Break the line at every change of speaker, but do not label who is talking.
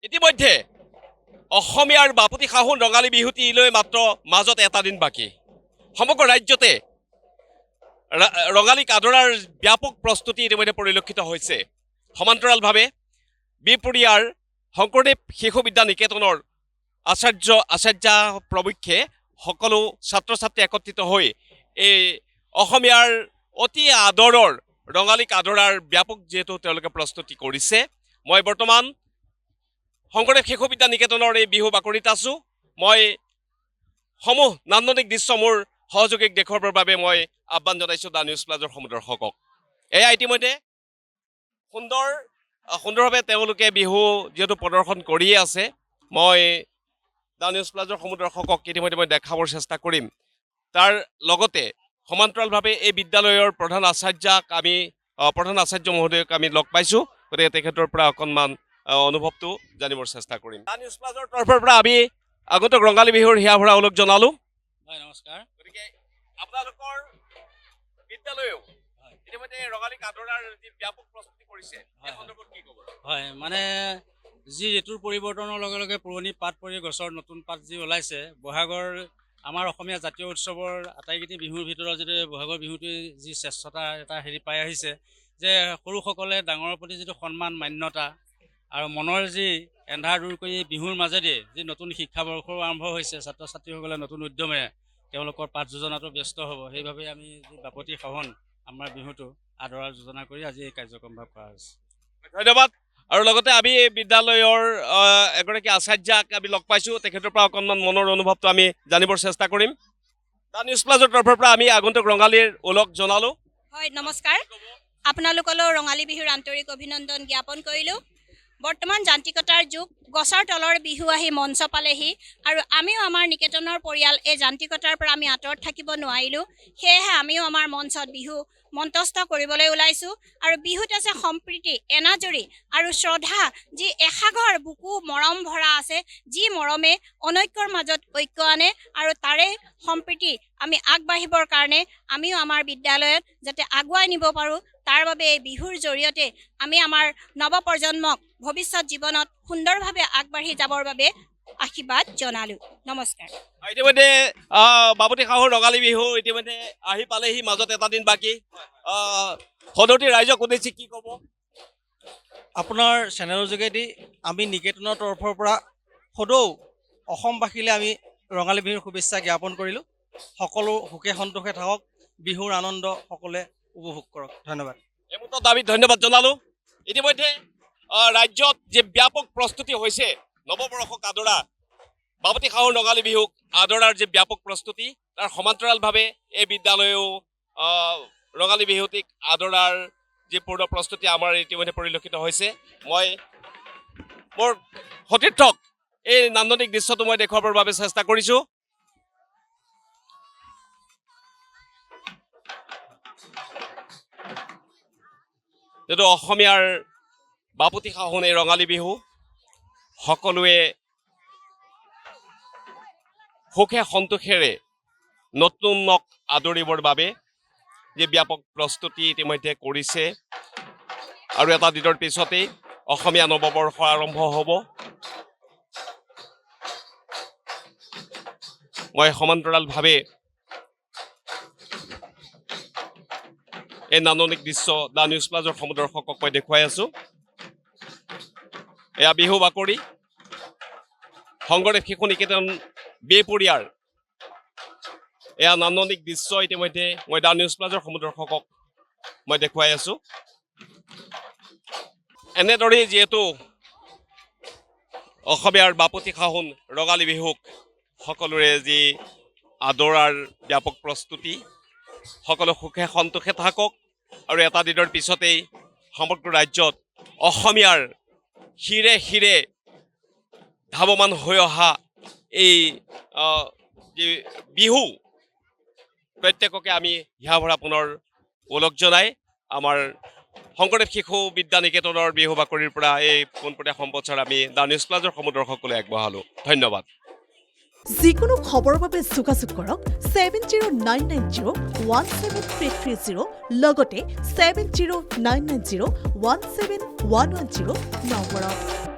ইতিমধ্যে অসমীয়াৰ বাপতি সাহোন ৰঙালী বিহুটিলৈ মাত্ৰ মাজত এটা দিন বাকী সমগ্ৰ ৰাজ্যতে ৰঙালী আদৰাৰ ব্যাপক প্ৰস্তুতি ইতিমধ্যে পৰিলক্ষিত হৈছে সমান্তৰালভাৱে বিহপুৰীয়াৰ শংকৰদেৱ শিশু বিদ্যা নিকেতনৰ আচাৰ্য প্ৰমুখ্যে সকলো ছাত্ৰ ছাত্ৰী একত্ৰিত হৈ এই অসমীয়াৰ অতি আদৰৰ ৰঙালী আদৰাৰ ব্যাপক যেহেতু তেওঁলোকে প্ৰস্তুতি কৰিছে মই বৰ্তমান শংকৰদেৱ শিশু বিদ্যা নিকেতনৰ এই বিহু বাকৰিত আছোঁ মই সমূহ নান্দনিক দৃশ্য মোৰ সহযোগীক দেখুৱাবৰ বাবে মই আহ্বান জনাইছোঁ দা নিউজ প্লাজৰ সমুদৰ্শকক এয়া ইতিমধ্যে সুন্দৰভাৱে তেওঁলোকে বিহু যিহেতু প্ৰদৰ্শন কৰিয়ে আছে মই দা নিউজ প্লাজৰ সমুদৰ্শকক ইতিমধ্যে মই দেখাবৰ চেষ্টা কৰিম তাৰ লগতে সমান্তৰালভাৱে এই বিদ্যালয়ৰ প্ৰধান আচাৰ্য মহোদয়ক আমি লগ পাইছোঁ গতিকে তেখেতৰ পৰা অকণমান অনুভৱটো জানিবৰ চেষ্টা কৰিম দা নিউজ প্লাজৰ তৰফৰ পৰা আমি আগন্তুক ৰঙালী বিহুৰ হিয়া ভৰা ওলগ জনালোঁ
হয় নমস্কাৰ
গতিকে আপোনালোকৰ বিদ্যালয়েও ইতিমধ্যে ৰঙালী আদৰাৰ যি ব্যাপক প্ৰস্তুতি কৰিছে এই সন্দৰ্ভত কি ক'ব
হয় মানে যি ঋতুৰ পৰিৱৰ্তনৰ লগে লগে পুৰণি পাত পৰি গছৰ নতুন পাত যি ওলাইছে বহাগৰ আমাৰ অসমীয়া জাতীয় উৎসৱৰ আটাইকেইটি বিহুৰ ভিতৰত যদি বহাগৰ বিহুটোৱে যি শ্ৰেষ্ঠতা এটা পাই আহিছে যে সৰুসকলে ডাঙৰৰ প্ৰতি যিটো সন্মান মান্যতা আৰু মনৰ যি এন্ধাৰ দূৰ কৰি বিহুৰ মাজেদি যি নতুন শিক্ষাবৰ্ষও আৰম্ভ হৈছে ছাত্ৰ ছাত্ৰীসকলে নতুন উদ্যমেৰে তেওঁলোকৰ পাঠ যোজনাটো ব্যস্ত হ'ব সেইবাবে আমি যি বাপতি সাহোন আমাৰ বিহুটো আদৰাৰ যোজনা কৰি আজি এই কাৰ্যক্ৰমভাগ কৰা হৈছে
ধন্যবাদ আৰু লগতে আমি এই বিদ্যালয়ৰ এগৰাকী আচাৰ্যাক আমি লগ পাইছোঁ তেখেতৰ পৰা অকণমান মনৰ অনুভৱটো আমি জানিবৰ চেষ্টা কৰিম দা নিউজ প্লাজৰ তৰফৰ পৰা আমি আগন্তুক ৰঙালীৰ ওলগ জনালোঁ
হয় নমস্কাৰ আপোনালোকলৈ ৰঙালী বিহুৰ আন্তৰিক অভিনন্দন জ্ঞাপন কৰিলোঁ বৰ্তমান যান্ত্ৰিকতাৰ যুগ গছৰ তলৰ বিহু আহি মঞ্চ পালেহি আৰু আমিও আমাৰ নিকেতনৰ পৰিয়াল এই যান্ত্ৰিকতাৰ পৰা আমি আঁতৰত থাকিব নোৱাৰিলোঁ সেয়েহে আমিও আমাৰ মঞ্চত বিহু মন্তস্থ কৰিবলৈ ওলাইছোঁ আৰু বিহুত আছে সম্প্ৰীতি এনাজৰী আৰু শ্ৰদ্ধা যি এসাগৰ বুকু মৰম ভৰা আছে যি মৰমে অনৈক্যৰ মাজত ঐক্য আনে আৰু তাৰে সম্প্ৰীতি আমি আগবাঢ়িবৰ কাৰণে আমিও আমাৰ বিদ্যালয়ত যাতে আগুৱাই নিব পাৰোঁ তাৰ বাবে এই বিহুৰ জৰিয়তে আমি আমাৰ নৱপ্ৰজন্মক ভৱিষ্যত জীৱনত সুন্দৰভাৱে আগবাঢ়ি যাবৰ বাবে আশীৰ্বাদ জনালোঁ নমস্কাৰ
ইতিমধ্যে বাপতি সাহোন ৰঙালী বিহু ইতিমধ্যে আহি পালেহি মাজত এটা দিন বাকী সদৌতি ৰাইজক উদ্দেশ্যি কি ক'ব
আপোনাৰ চেনেলৰ যোগেদি আমি নিকেতনৰ তৰফৰ পৰা সদৌ অসমবাসীলৈ আমি ৰঙালী বিহুৰ শুভেচ্ছা জ্ঞাপন কৰিলোঁ সকলো সুখে সন্তোষে থাকক বিহুৰ আনন্দ সকলোৱে উপভোগ কৰক ধন্যবাদ
এই মুহূৰ্তত আমি ধন্যবাদ জনালোঁ ইতিমধ্যে ৰাজ্যত যে ব্যাপক প্ৰস্তুতি হৈছে নৱবৰ্ষক আদৰা বাপতি সাহোন ৰঙালী বিহুক আদৰাৰ যে ব্যাপক প্ৰস্তুতি তাৰ সমান্তৰালভাৱে এই বিদ্যালয়েও ৰঙালী বিহুটিক আদৰাৰ যি পূৰ্ণ প্ৰস্তুতি আমাৰ ইতিমধ্যে পৰিলক্ষিত হৈছে মই মোৰ সতীৰ্থক এই নান্দনিক দৃশ্যটো মই দেখুৱাবৰ বাবে চেষ্টা কৰিছোঁ যিটো অসমীয়াৰ বাপতি সাহোন এই ৰঙালী বিহু সকলোৱে সুখে সন্তোষেৰে নতুনক আদৰিবৰ বাবে যি ব্যাপক প্ৰস্তুতি ইতিমধ্যে কৰিছে আৰু এটা দিনৰ পিছতেই অসমীয়া নৱবৰ্ষ আৰম্ভ হ'ব মই সমান্তৰালভাৱে এই নান্দনিক দৃশ্য দা নিউজ প্লাজৰ সমুদৰ্শকক মই দেখুৱাই আছোঁ এয়া বিহু বাকৰি শংকৰদেৱ শিশু নিকেতন বিহপুৰীয়াৰ এয়া নান্দনিক দৃশ্য ইতিমধ্যে মই দা নিউজ প্লাজৰ সমুদৰ্শকক মই দেখুৱাই আছোঁ এনেদৰেই যিহেতু অসমীয়াৰ বাপতি সাহোন ৰঙালী বিহুক সকলোৰে যি আদৰাৰ ব্যাপক প্ৰস্তুতি সকলো সুখে সন্তোষে থাকক আৰু এটা দিনৰ পিছতেই সমগ্ৰ ৰাজ্যত অসমীয়াৰ শিৰে শিৰে ধাৱমান হৈ অহা এই যি বিহু প্ৰত্যেককে আমি হিয়া ভৰা পুনৰ ওলগ জনাই আমাৰ শংকৰদেৱ শিশু বিদ্যা নিকেতনৰ বিহু বাকৰিৰ পৰা এই পোনপটীয়া সম্প্ৰচাৰ আমি দা নিউজ প্লাজৰ সমুদৰ্শকলৈ আগবঢ়ালোঁ ধন্যবাদ
যিকোনো খবৰৰ বাবে যোগাযোগ কৰক 7099017330 লগতে 7099017110 নম্বৰত